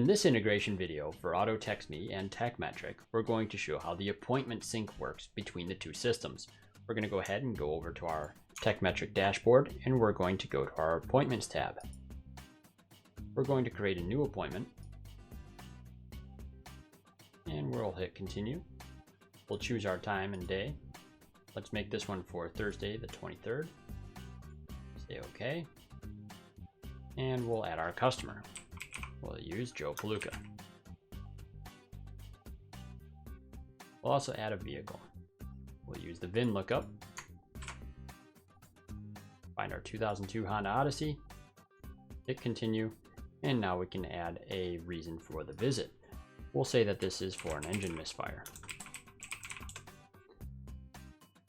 In this integration video for AutoTextMe and Tekmetric, we're going to show how the appointment sync works between the two systems. We're going to go ahead and go over to our Tekmetric dashboard, and we're going to go to our Appointments tab. We're going to create a new appointment, and we'll hit Continue. We'll choose our time and day. Let's make this one for Thursday the 23rd. Say OK. And we'll add our customer. We'll use Joe Palooka. We'll also add a vehicle. We'll use the VIN lookup. Find our 2002 Honda Odyssey. Hit Continue. And now we can add a reason for the visit. We'll say that this is for an engine misfire.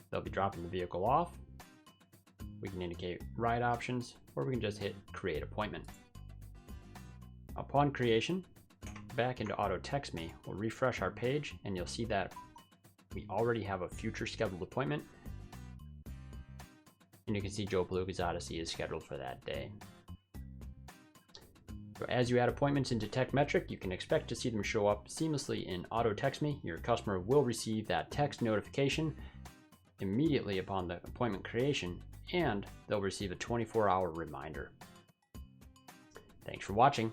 They'll be dropping the vehicle off. We can indicate ride options, or we can just hit Create Appointment. Upon creation, back into AutoTextMe, we'll refresh our page and you'll see that we already have a future scheduled appointment. And you can see Joe Palooka's Odyssey is scheduled for that day. So as you add appointments into Tekmetric, you can expect to see them show up seamlessly in AutoTextMe. Your customer will receive that text notification immediately upon the appointment creation, and they'll receive a 24-hour reminder. Thanks for watching.